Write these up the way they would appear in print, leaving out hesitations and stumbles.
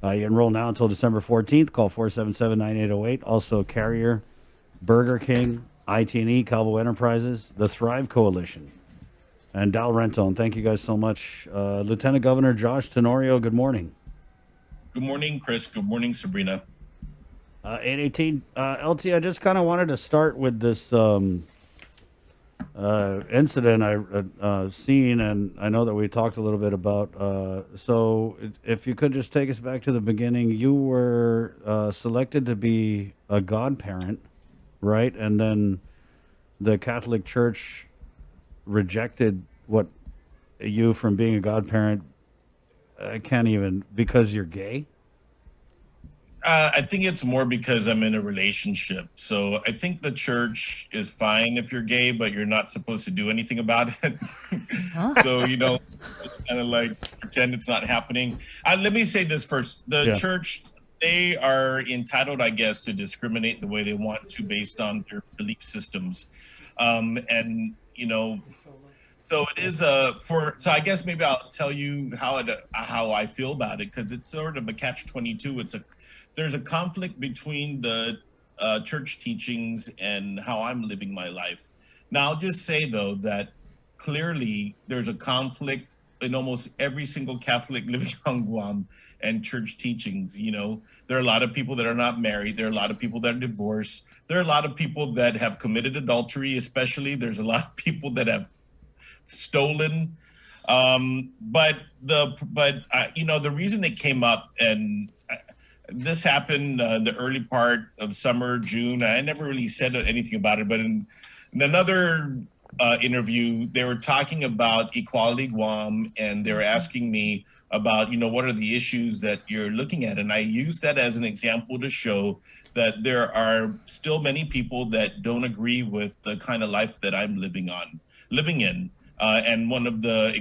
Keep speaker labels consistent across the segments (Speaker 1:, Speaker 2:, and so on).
Speaker 1: You enroll now until December 14th. Call 477-9808. Also, Carrier, Burger King, IT&E, Calvo Enterprises, the Thrive Coalition, and Dow Rental. And thank you guys so much. Lieutenant Governor Josh Tenorio, good morning.
Speaker 2: Good morning, Chris. Good morning, Sabrina.
Speaker 1: 818. LT, I just kind of wanted to start with this incident I seen, and I know that we talked a little bit about. If you could just take us back to the beginning, you were selected to be a godparent, right? And then the Catholic Church rejected what you from being a godparent. I can't even because you're gay.
Speaker 2: I think it's more because I'm in a relationship. So I think the church is fine if you're gay, but you're not supposed to do anything about it.
Speaker 3: Huh?
Speaker 2: So, it's kind of like pretend it's not happening. Let me say this first. The
Speaker 1: Yeah.
Speaker 2: church, they are entitled, I guess, to discriminate the way they want to based on their belief systems. And, so it is so I guess maybe I'll tell you how I feel about it because it's sort of a catch-22. There's a conflict between the church teachings and how I'm living my life. Now I'll just say though that clearly there's a conflict in almost every single Catholic living on Guam and church teachings. There are a lot of people that are not married. There are a lot of people that are divorced. There are a lot of people that have committed adultery, especially. There's a lot of people that have stolen. The reason it came up and this happened in the early part of summer, June. I never really said anything about it, but in another interview, they were talking about Equality Guam, and they were asking me about, what are the issues that you're looking at? And I used that as an example to show that there are still many people that don't agree with the kind of life that I'm living in. And one of the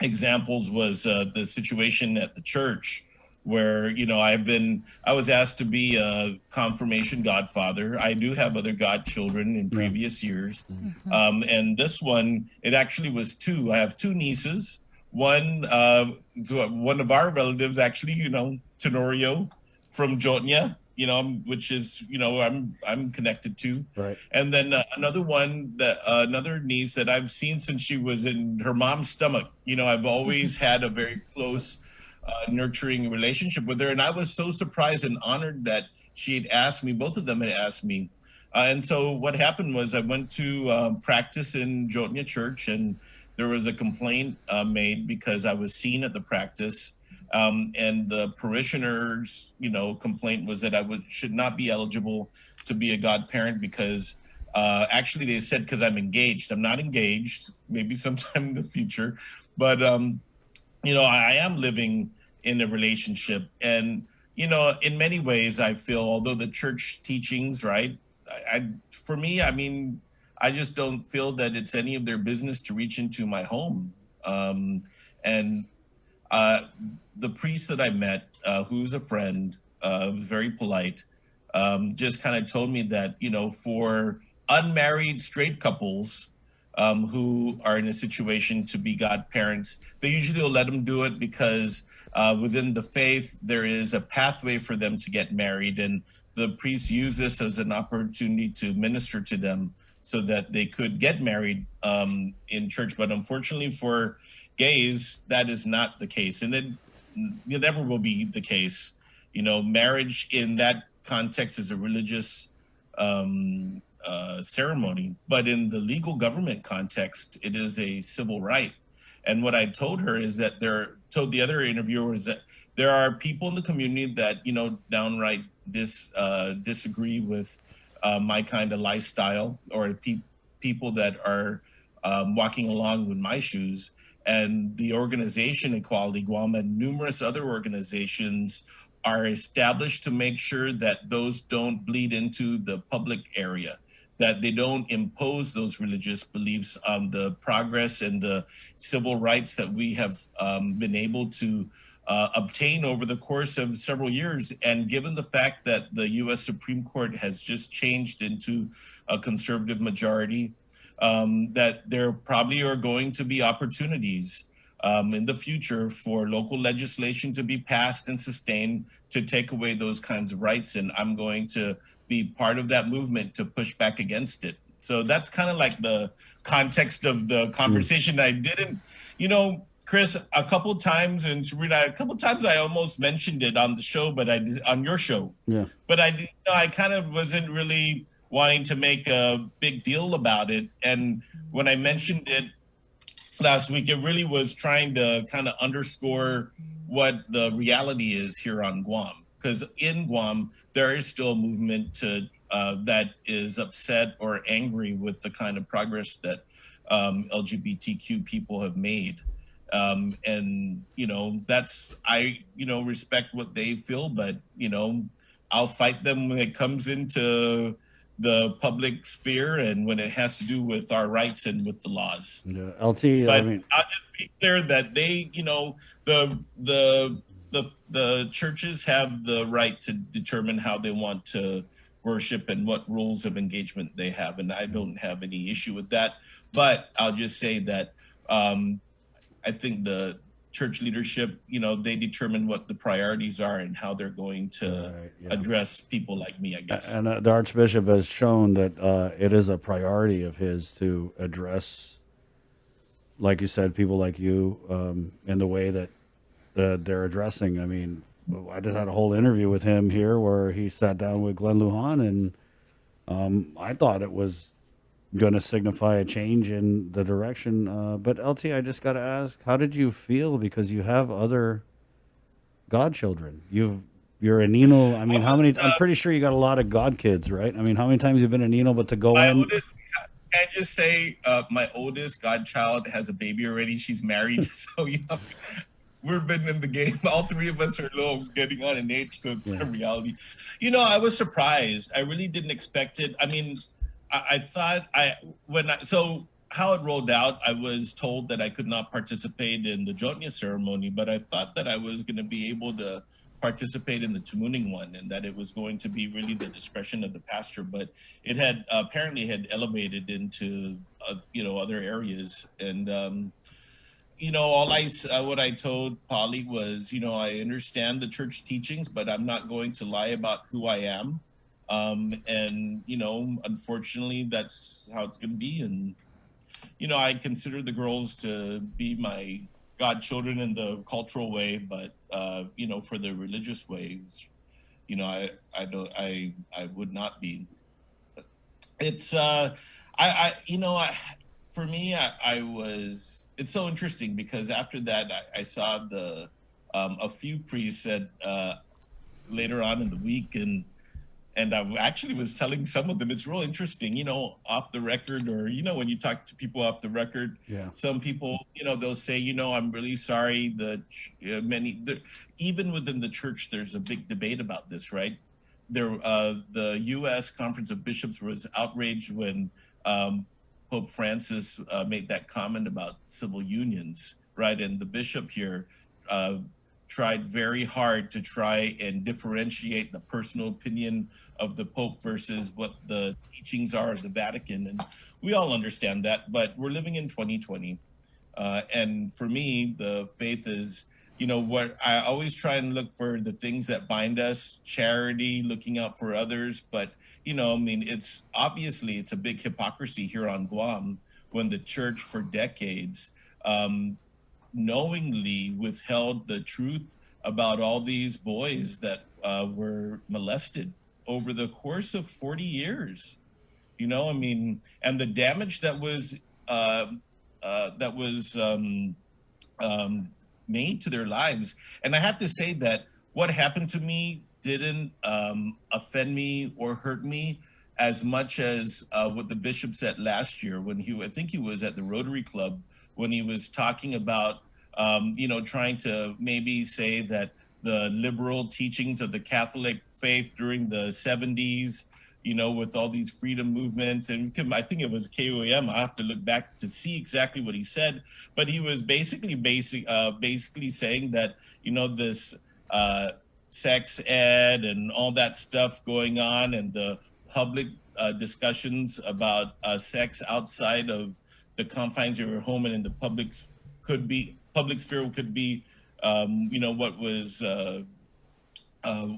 Speaker 2: examples was the situation at the church where I was asked to be a confirmation godfather. I do have other godchildren in previous years, and this one it actually was two. I have two nieces. One of our relatives actually, Tenorio from Jotnia, which is I'm connected to,
Speaker 1: Right.
Speaker 2: and then another niece that I've seen since she was in her mom's stomach. I've always had a very close nurturing relationship with her. And I was so surprised and honored that she had asked me, both of them had asked me. And so what happened was I went to practice in Jotnia Church, and there was a complaint made because I was seen at the practice. And the parishioners, complaint was that should not be eligible to be a godparent because actually they said because I'm engaged. I'm not engaged, maybe sometime in the future, but I am living in a relationship. And, in many ways, I feel, although the church teachings, right, for me, I mean, I just don't feel that it's any of their business to reach into my home. And the priest that I met, who's a friend, was very polite, just kind of told me that, for unmarried straight couples, who are in a situation to be godparents, they usually will let them do it because within the faith, there is a pathway for them to get married. And the priests use this as an opportunity to minister to them so that they could get married in church. But unfortunately for gays, that is not the case. And it never will be the case. Marriage in that context is a religious ceremony, but in the legal government context, it is a civil right. And what I told her is that told the other interviewers that there are people in the community that downright disagree with my kind of lifestyle, or people that are walking along with my shoes. And the organization Equality Guam and numerous other organizations are established to make sure that those don't bleed into the public area, that they don't impose those religious beliefs on the progress and the civil rights that we have been able to obtain over the course of several years. And given the fact that the U.S. Supreme Court has just changed into a conservative majority, that there probably are going to be opportunities in the future for local legislation to be passed and sustained to take away those kinds of rights. And I'm going to be part of that movement to push back against it. So that's kind of like the context of the
Speaker 1: Mm,
Speaker 2: conversation. I didn't, Chris, a couple times, and Serena, a couple times I almost mentioned it on the show, but on your show,
Speaker 1: yeah.
Speaker 2: but I kind of wasn't really wanting to make a big deal about it. And when I mentioned it last week, it really was trying to kind of underscore what the reality is here on Guam. Because in Guam, there is still a movement that is upset or angry with the kind of progress that LGBTQ people have made. And that's respect what they feel, but I'll fight them when it comes into the public sphere and when it has to do with our rights and with the laws.
Speaker 1: Yeah. LT, I
Speaker 2: But
Speaker 1: mean,
Speaker 2: I'll just be clear that the the churches have the right to determine how they want to worship and what rules of engagement they have, and I don't have any issue with that. But I'll just say that um, I think the church leadership, they determine what the priorities are and how they're going to
Speaker 1: right, yeah.
Speaker 2: address people like me, I guess.
Speaker 1: And the Archbishop has shown that it is a priority of his to address, like you said, people like you in the way that they're addressing. I mean, I just had a whole interview with him here where he sat down with Glenn Lujan, and I thought it was going to signify a change in the direction. But LT, I just got to ask, how did you feel? Because you have other godchildren. You're a Nino. I
Speaker 2: I
Speaker 1: mean, how
Speaker 2: was
Speaker 1: many? I'm pretty sure you got a lot of god kids, right? I mean, how many times you've been a Nino, but to go
Speaker 2: my
Speaker 1: in?
Speaker 2: oldest. Can I just say, my oldest godchild has a baby already. She's married, so we've been in the game. All three of us are a little getting on in age, so it's
Speaker 1: Yeah.
Speaker 2: a reality. I was surprised. I really didn't expect it. I mean, I thought so how it rolled out, I was told that I could not participate in the Jotnya ceremony, but I thought that I was going to be able to participate in the Tumuning one, and that it was going to be really the discretion of the pastor. But it had apparently had elevated into other areas, and what I told Polly was, I understand the church teachings, but I'm not going to lie about who I am. And unfortunately, that's how it's going to be. And I consider the girls to be my godchildren in the cultural way, but for the religious ways, I don't, I would not be. It's for me, I was. It's so interesting because after that, I saw a few priests said later on in the week, and I actually was telling some of them it's real interesting, off the record, or when you talk to people off the record,
Speaker 1: Yeah.
Speaker 2: some people, they'll say, I'm really sorry that even within the church, there's a big debate about this, right? The U.S. Conference of Bishops was outraged when Pope Francis made that comment about civil unions, right? And the bishop here uh, tried very hard to try and differentiate the personal opinion of the Pope versus what the teachings are of the Vatican. And we all understand that, but we're living in 2020. And for me, the faith is, what I always try and look for the things that bind us, charity, looking out for others. But, I mean, it's a big hypocrisy here on Guam when the church for decades knowingly withheld the truth about all these boys that were molested over the course of 40 years. I mean, and the damage that was made to their lives. And I have to say that what happened to me didn't offend me or hurt me as much as what the bishop said last year when I think he was at the Rotary Club, when he was talking about, trying to maybe say that the liberal teachings of the Catholic faith during the 70s, with all these freedom movements, and I think it was KOM. I have to look back to see exactly what he said, but he was basically saying that this sex ed and all that stuff going on, and the public discussions about sex outside of the confines of your home and in the public public sphere could be, what was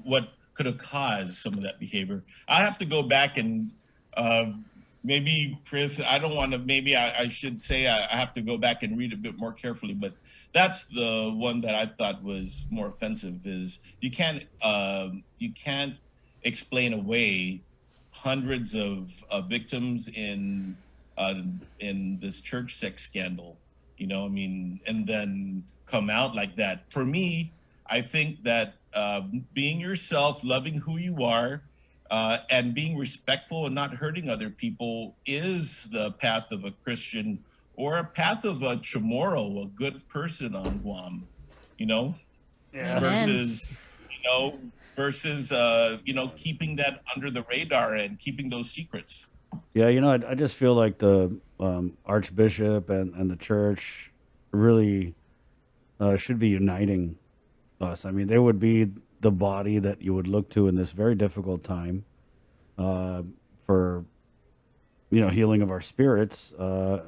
Speaker 2: what could have caused some of that behavior. I have to go back and uh, maybe, Chris, I don't want to. Maybe I should say I have to go back and read a bit more carefully. But that's the one that I thought was more offensive. Is you can't explain away hundreds of victims in this church sex scandal. I mean, and then come out like that. For me, I think that being yourself, loving who you are, and being respectful and not hurting other people is the path of a Christian or a path of a Chamorro, a good person on Guam, you know,
Speaker 1: Yeah.
Speaker 3: Amen.
Speaker 2: versus, versus, keeping that under the radar and keeping those secrets.
Speaker 1: Yeah, I just feel like the Archbishop and the church really should be uniting us. I mean, they would be the body that you would look to in this very difficult time uh, for healing of our spirits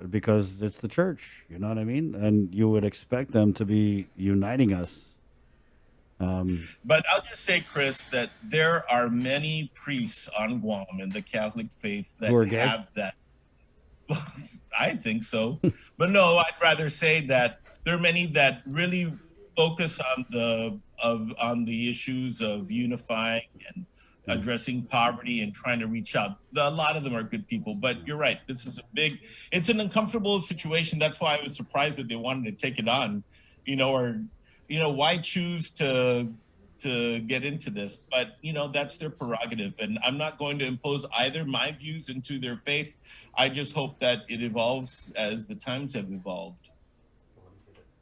Speaker 1: because it's the church. You know what I mean? And you would expect them to be uniting us.
Speaker 2: But I'll just say, Chris, that there are many priests on Guam in the Catholic faith
Speaker 1: Who
Speaker 2: that
Speaker 1: are gay?
Speaker 2: have that. I think so. But no, I'd rather say that there are many that really focus on the issues of unifying and addressing poverty and trying to reach out. A lot of them are good people, but you're right. This is it's an uncomfortable situation. That's why I was surprised that they wanted to take it on, or why choose to get into this? But that's their prerogative, and I'm not going to impose either my views into their faith. I just hope that it evolves as the times have evolved.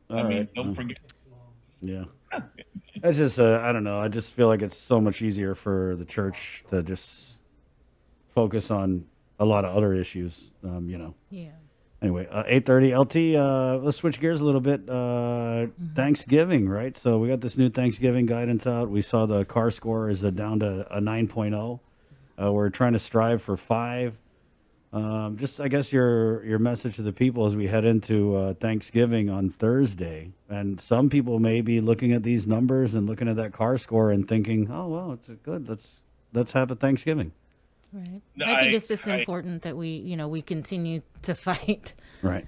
Speaker 2: I
Speaker 1: All
Speaker 2: mean,
Speaker 1: right.
Speaker 2: don't forget.
Speaker 1: Yeah. It's just, I don't know. I just feel like it's so much easier for the church to just focus on a lot of other issues.
Speaker 3: Yeah.
Speaker 1: Anyway, 8:30 LT. Let's switch gears a little bit. Thanksgiving, right? So we got this new Thanksgiving guidance out. We saw the car score is down to a 9.0. We're trying to strive for 5. Just, I guess, your message to the people as we head into Thanksgiving on Thursday. And some people may be looking at these numbers and looking at that car score and thinking, "Oh, well, it's good. Let's have a Thanksgiving."
Speaker 3: Right.
Speaker 2: No,
Speaker 3: I think it's just
Speaker 2: I
Speaker 3: important that we continue to fight.
Speaker 1: Right.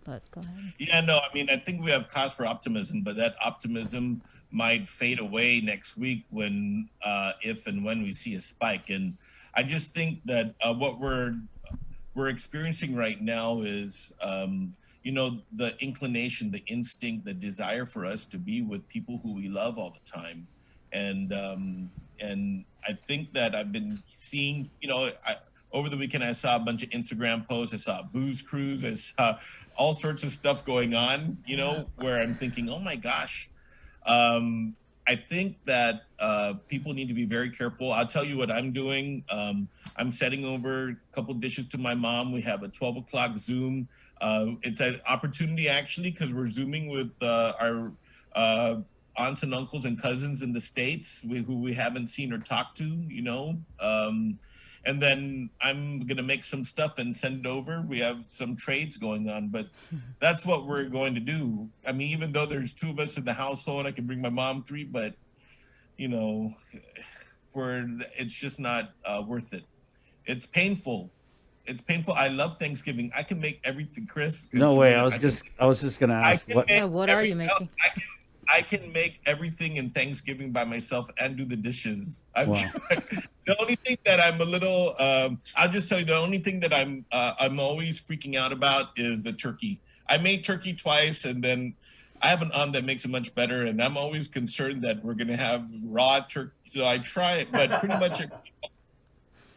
Speaker 3: But go ahead.
Speaker 2: Yeah, no, I mean, I think we have cause for optimism, but that optimism might fade away next week when, if and when we see a spike. And I just think that what we're experiencing right now is, the inclination, the instinct, the desire for us to be with people who we love all the time, and I think that I've been seeing, over the weekend, I saw a bunch of Instagram posts. I saw a booze cruise. I saw all sorts of stuff going on, where I'm thinking, oh my gosh. I think that people need to be very careful. I'll tell you what I'm doing. I'm sending over a couple dishes to my mom. We have a 12 o'clock Zoom. It's an opportunity, actually, because we're Zooming with our aunts and uncles and cousins in the States who we haven't seen or talked to. And then I'm going to make some stuff and send it over. We have some trades going on, but that's what we're going to do. I mean, even though there's 2 of us in the household, I can bring my mom 3, but, you know, it's just not worth it. It's painful. It's painful. I love Thanksgiving. I can make everything, Chris.
Speaker 1: No way.
Speaker 2: Serena,
Speaker 1: I was just gonna
Speaker 2: I
Speaker 1: ask
Speaker 2: can
Speaker 1: what.
Speaker 2: make
Speaker 3: Yeah, what are you making?
Speaker 2: I can make everything in Thanksgiving by myself and do the dishes. I'm
Speaker 1: Wow.
Speaker 2: the only thing that I'm a little. I'll just tell you the only thing that I'm always freaking out about is the turkey. I made turkey twice, and then I have an aunt that makes it much better, and I'm always concerned that we're gonna have raw turkey. So I try it, but pretty much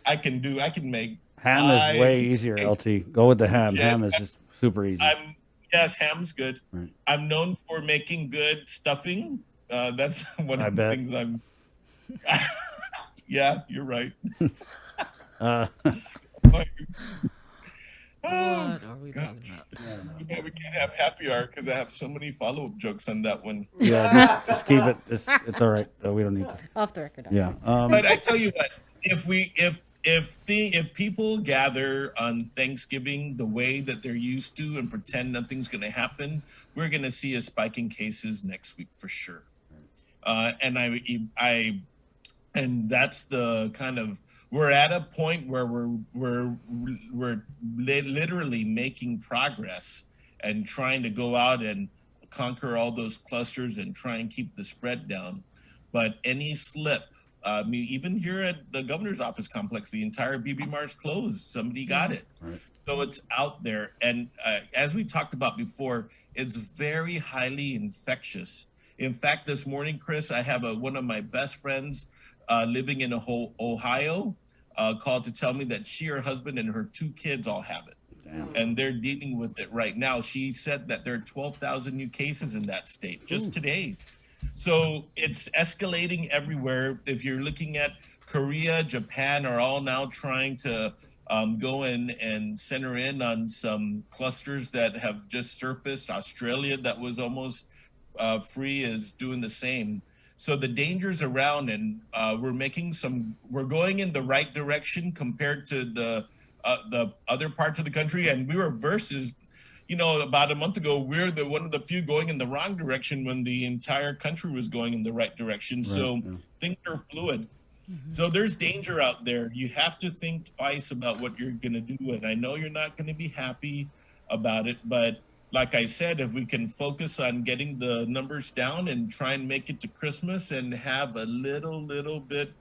Speaker 2: I can do. I can make.
Speaker 1: Ham is way easier, LT. Go with the ham.
Speaker 2: Yeah,
Speaker 1: Ham is just super easy.
Speaker 2: Yes, ham's good.
Speaker 1: Right.
Speaker 2: I'm known for making good stuffing. That's one
Speaker 1: I
Speaker 2: of the
Speaker 1: bet.
Speaker 2: things I'm. Yeah, you're right.
Speaker 1: Uh,
Speaker 2: But- oh,
Speaker 3: What are we
Speaker 2: God.
Speaker 3: talking about?
Speaker 2: Yeah, we can't have happy hour because I have so many follow-up jokes on that one.
Speaker 1: yeah, just keep it. It's all right. We don't need to.
Speaker 3: Off the record.
Speaker 1: Yeah.
Speaker 2: But I tell you what, if if people gather on Thanksgiving the way that they're used to and pretend nothing's going to happen, we're going to see a spike in cases next week for sure. And I and that's the kind of, we're at a point where literally making progress and trying to go out and conquer all those clusters and try and keep the spread down. But any slip, I mean, even here at the governor's office complex, the entire BB Mars closed. Somebody got it.
Speaker 1: Right.
Speaker 2: So it's out there. And as we talked about before, it's very highly infectious. In fact, this morning, Chris, I have one of my best friends living in Ohio called to tell me that she, her husband, and her 2 kids all have it.
Speaker 1: Damn.
Speaker 2: And they're dealing with it right now. She said that there are 12,000 new cases in that state just today. So it's escalating everywhere. If you're looking at Korea, Japan are all now trying to go in and center in on some clusters that have just surfaced. Australia, that was almost free, is doing the same. So the danger's around, and we're going in the right direction compared to the other parts of the country. And we were versus, about a month ago, we're one of the few going in the wrong direction when the entire country was going in the right direction.
Speaker 1: Right,
Speaker 2: So
Speaker 1: yeah.
Speaker 2: things are fluid. So there's danger out there. You have to think twice about what you're going to do. And I know you're not going to be happy about it, but like I said, if we can focus on getting the numbers down and try and make it to Christmas and have a little bit,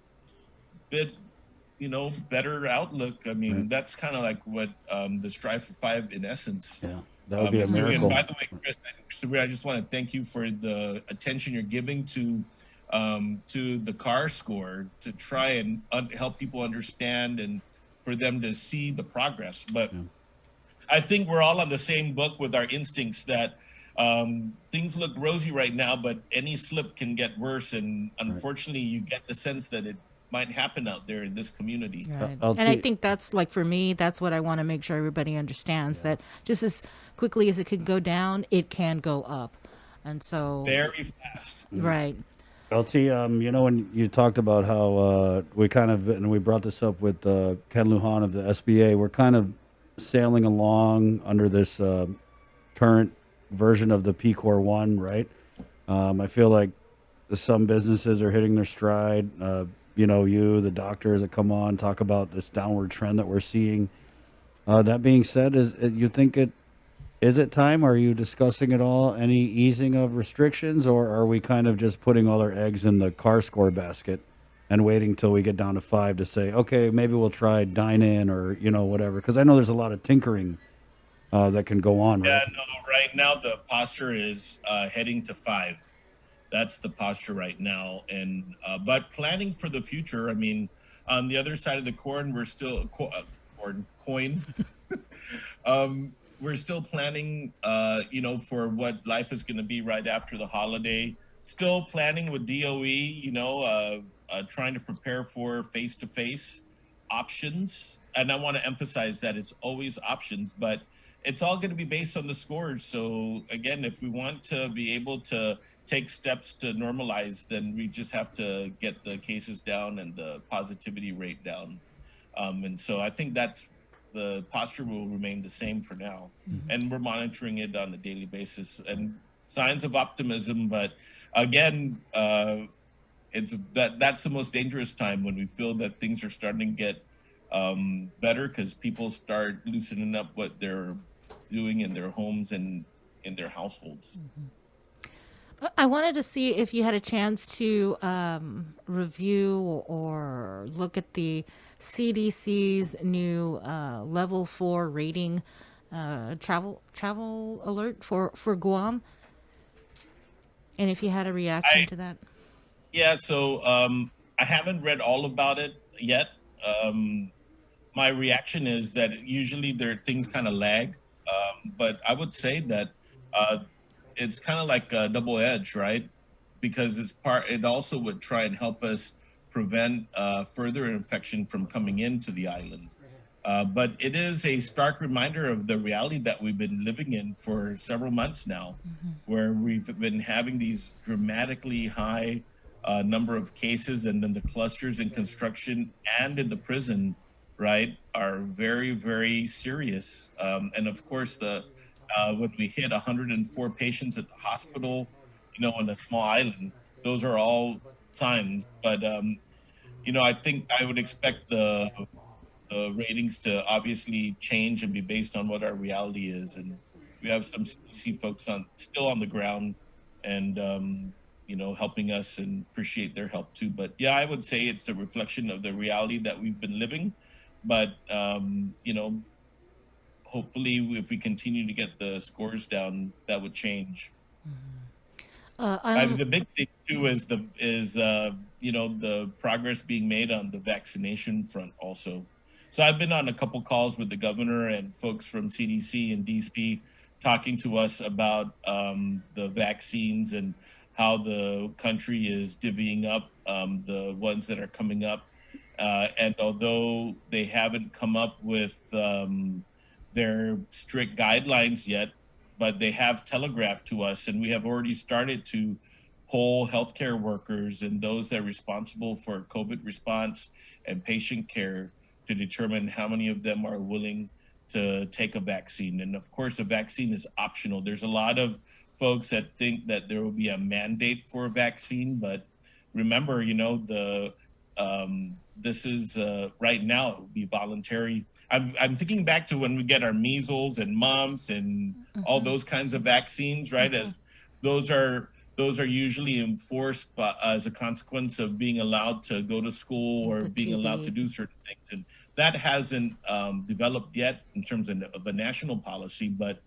Speaker 2: better outlook. I mean,
Speaker 1: Right.
Speaker 2: that's kind of like what the Strive for 5 in essence
Speaker 1: Yeah, that would be a
Speaker 2: is doing. And
Speaker 1: miracle.
Speaker 2: by the way, Chris, Sabrina, I just want to thank you for the attention you're giving to the CAR score to try and help people understand and for them to see the progress. But
Speaker 1: Yeah.
Speaker 2: I think we're all on the same book with our instincts that things look rosy right now, but any slip can get worse. And unfortunately, you get the sense that it might happen out there in this community.
Speaker 3: Right.
Speaker 1: I'll
Speaker 3: And I
Speaker 1: see-
Speaker 3: think that's like for me, that's what I want to make sure everybody understands that just as quickly as it could go down, it can go up. And so,
Speaker 2: Very fast.
Speaker 3: right.
Speaker 1: LT, when you talked about how we kind of, and we brought this up with Ken Lujan of the SBA, we're kind of sailing along under this current version of the P-Core 1, right? I feel like some businesses are hitting their stride. The doctors that come on talk about this downward trend that we're seeing. That being said, is it time? Are you discussing at all any easing of restrictions, or are we kind of just putting all our eggs in the CAR score basket and waiting till we get down to 5 to say, okay, maybe we'll try dine in or whatever? Because I know there's a lot of tinkering that can go on, right?
Speaker 2: Yeah, no, right now the posture is heading to 5. That's the posture right now. And but planning for the future. I mean, on the other side of the coin, we're still coin. We're still planning, for what life is going to be right after the holiday. Still planning with DOE, trying to prepare for face-to-face options. And I want to emphasize that it's always options, but it's all going to be based on the scores. So again, if we want to be able to take steps to normalize, then we just have to get the cases down and the positivity rate down. And so I think the posture will remain the same for now. And we're monitoring it on a daily basis and signs of optimism. But again, that's the most dangerous time, when we feel that things are starting to get better, because people start loosening up what they're doing in their homes and in their households.
Speaker 3: I wanted to see if you had a chance to review or look at the CDC's new level 4 rating travel alert for Guam, and if you had a reaction to that.
Speaker 2: Yeah, so I haven't read all about it yet. My reaction is that usually things kind of lag, but I would say that it's kind of like a double edge, right? Because it also would try and help us prevent further infection from coming into the island. But it is a stark reminder of the reality that we've been living in for several months now, where we've been having these dramatically high number of cases, and then the clusters in construction and in the prison right, are very, very serious. And of course, the when we hit 104 patients at the hospital, on a small island, those are all signs. But I think I would expect the ratings to obviously change and be based on what our reality is. And we have some CDC folks still on the ground and helping us, and appreciate their help too. But yeah, I would say it's a reflection of the reality that we've been living. But hopefully, if we continue to get the scores down, that would change.
Speaker 3: I'm
Speaker 2: The big thing too is the progress being made on the vaccination front also. So I've been on a couple calls with the governor and folks from CDC and DC talking to us about the vaccines and how the country is divvying up the ones that are coming up. And although they haven't come up with their strict guidelines yet, but they have telegraphed to us, and we have already started to poll healthcare workers and those that are responsible for COVID response and patient care to determine how many of them are willing to take a vaccine. And of course, a vaccine is optional. There's a lot of folks that think that there will be a mandate for a vaccine, but remember, this is right now, it will be voluntary. I'm thinking back to when we get our measles and mumps and all those kinds of vaccines, right? As those are usually enforced as a consequence of being allowed to go to school or
Speaker 3: the
Speaker 2: being allowed to
Speaker 3: TB.
Speaker 2: do certain things, and that hasn't developed yet in terms of a national policy. But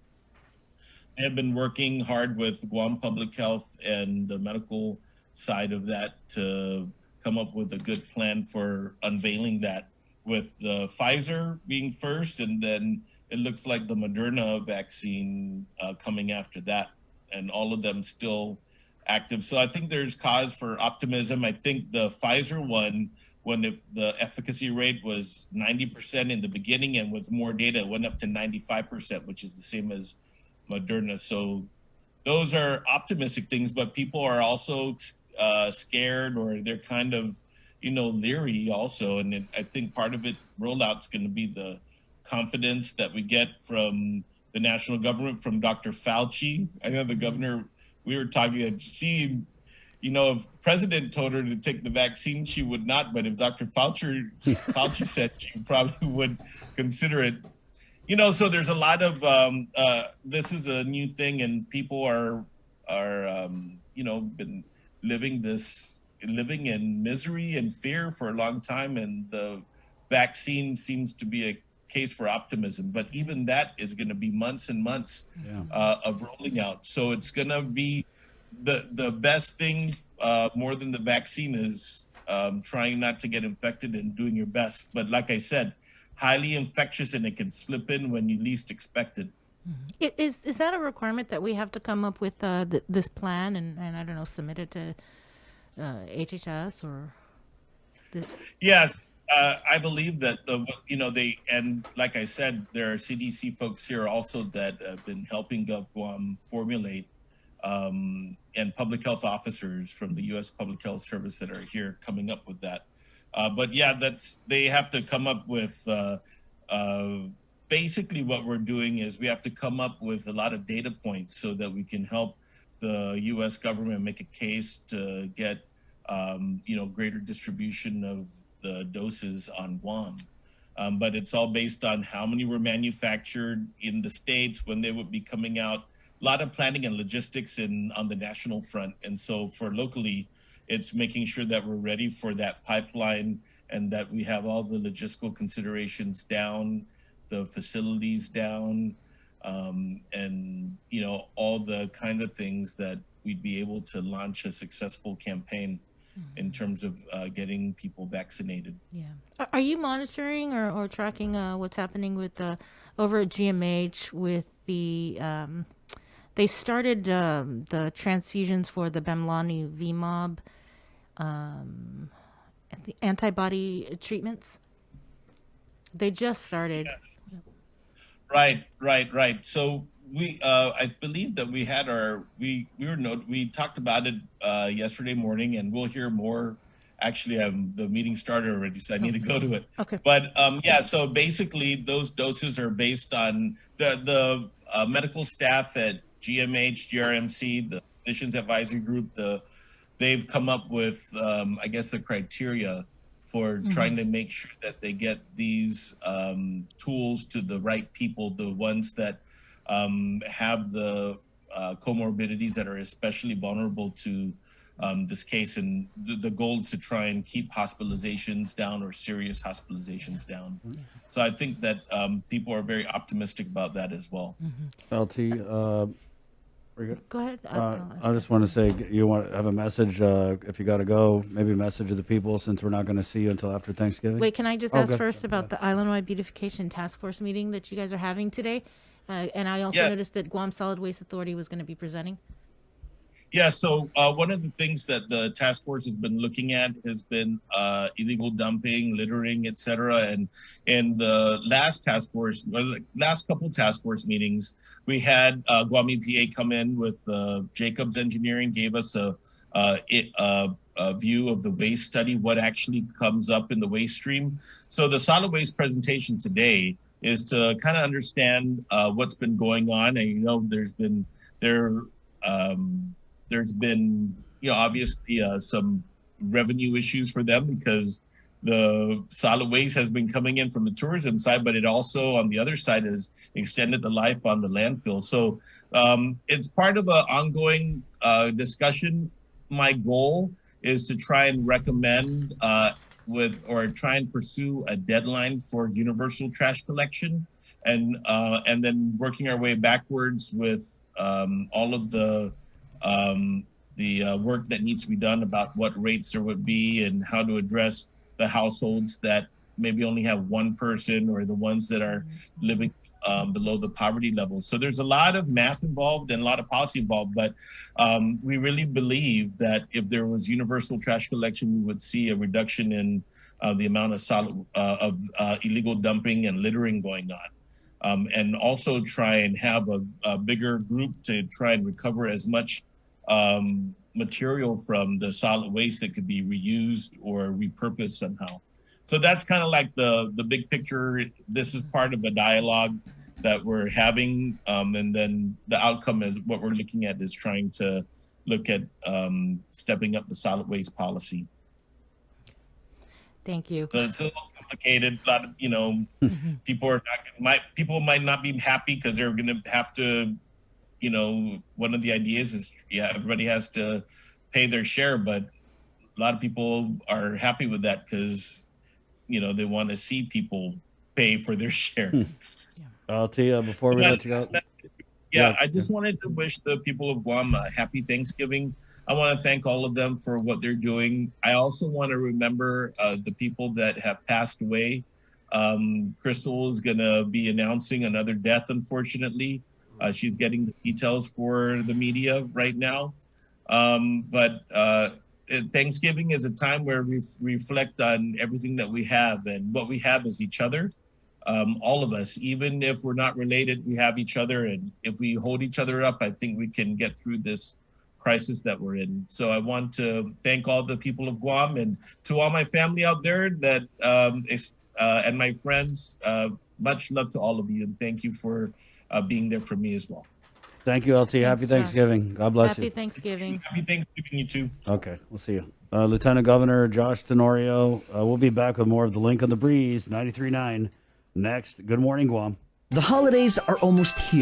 Speaker 2: I have been working hard with Guam Public Health and the medical side of that to come up with a good plan for unveiling that, with the Pfizer being first, and then it looks like the Moderna vaccine coming after that, and all of them still active. So I think there's cause for optimism. I think the Pfizer one, when the efficacy rate was 90% in the beginning, and with more data, it went up to 95%, which is the same as Moderna. So those are optimistic things, but people are also scared, or they're kind of, leery also. And I think part of it rollout's going to be the confidence that we get from the national government, from Dr. Fauci. I know the governor, we were talking, if the president told her to take the vaccine, she would not. But if Dr. Fauci said, she probably would consider it. So there's a lot of this is a new thing, and people are been living in misery and fear for a long time, and the vaccine seems to be a case for optimism. But even that is going to be months and months of rolling out. So it's going to be the best thing, more than the vaccine, is trying not to get infected and doing your best. But like I said, highly infectious, and it can slip in when you least expect it.
Speaker 3: Is that a requirement that we have to come up with this plan and I don't know, submit it to HHS or?
Speaker 2: Yes, I believe that and like I said, there are CDC folks here also that have been helping GovGuam formulate, and public health officers from the U.S. Public Health Service that are here coming up with that. But yeah, they have to come up with. Basically, what we're doing is we have to come up with a lot of data points so that we can help the U.S. government make a case to get greater distribution of the doses on Guam. But it's all based on how many were manufactured in the States, when they would be coming out. A lot of planning and logistics on the national front. And so for locally, it's making sure that we're ready for that pipeline, and that we have all the logistical considerations down, the facilities down, and all the kind of things that we'd be able to launch a successful campaign in terms of getting people vaccinated.
Speaker 3: Yeah. Are you monitoring or tracking what's happening with over at GMH with the they started the transfusions for the Bemlani VMOB, the antibody treatments? They just started.
Speaker 2: Yes. Right. So I believe that we had we talked about it yesterday morning, and we'll hear more actually, the meeting started already, so I need to go to it.
Speaker 3: Okay.
Speaker 2: But yeah, so basically, those doses are based on the medical staff at GMH, GRMC, the Physicians Advisory Group. They've come up with, I guess, the criteria for trying to make sure that they get these tools to the right people, the ones that have the comorbidities that are especially vulnerable to this case. And the goal is to try and keep hospitalizations down or serious hospitalizations down. So I think that people are very optimistic about that as well.
Speaker 1: LT, we're good.
Speaker 3: Go ahead.
Speaker 1: I just want to say, you want to have a message, if you got to go, maybe a message to the people, since we're not going to see you until after Thanksgiving.
Speaker 3: Wait, can I just
Speaker 1: Oh,
Speaker 3: ask
Speaker 1: good.
Speaker 3: first about the Island-wide Beautification Task Force meeting that you guys are having today? And I also
Speaker 2: Yeah.
Speaker 3: noticed that Guam Solid Waste Authority was going to be presenting.
Speaker 2: Yeah, so one of the things that the task force has been looking at has been illegal dumping, littering, et cetera. And in the last task force, last couple task force meetings, we had Guam EPA come in with Jacobs Engineering, gave us a view of the waste study, what actually comes up in the waste stream. So the solid waste presentation today is to kind of understand what's been going on. And, you know, there's been, you know, obviously some revenue issues for them because the solid waste has been coming in from the tourism side, but it also on the other side has extended the life on the landfill. So it's part of an ongoing discussion. My goal is to try and recommend try and pursue a deadline for universal trash collection, and then working our way backwards with all of the work that needs to be done about what rates there would be and how to address the households that maybe only have one person or the ones that are living below the poverty level. So there's a lot of math involved and a lot of policy involved, but we really believe that if there was universal trash collection, we would see a reduction in the amount of illegal dumping and littering going on. And also try and have a bigger group to try and recover as much material from the solid waste that could be reused or repurposed somehow. So that's kind of like the big picture. This is part of a dialogue that we're having, and then the outcome is what we're looking at is trying to look at stepping up the solid waste policy.
Speaker 3: Thank you.
Speaker 2: So it's a little complicated. A lot of, you know, people might not be happy because they're going to have to, you know, one of the ideas is, yeah, everybody has to pay their share, but a lot of people are happy with that because, you know, they want to see people pay for their share.
Speaker 1: LT, before we let you go.
Speaker 2: Yeah, I just wanted to wish the people of Guam a happy Thanksgiving. I want to thank all of them for what they're doing. I also want to remember the people that have passed away. Crystal is going to be announcing another death, unfortunately. She's getting the details for the media right now. But Thanksgiving is a time where we reflect on everything that we have, and what we have is each other. All of us, even if we're not related, we have each other. And if we hold each other up, I think we can get through this crisis that we're in. So I want to thank all the people of Guam, and to all my family out there that and my friends, much love to all of you. And thank you for being there for me as well.
Speaker 1: Thank you, LT. Happy
Speaker 3: Thanks, Josh.
Speaker 1: Thanksgiving. God bless
Speaker 3: Happy
Speaker 1: you.
Speaker 3: Thanksgiving.
Speaker 2: Happy Thanksgiving, you too.
Speaker 1: Okay, we'll see you. Lieutenant Governor Josh Tenorio, we'll be back with more of the Link on the Breeze, 93.9. Next, Good Morning Guam.
Speaker 4: The holidays are almost here.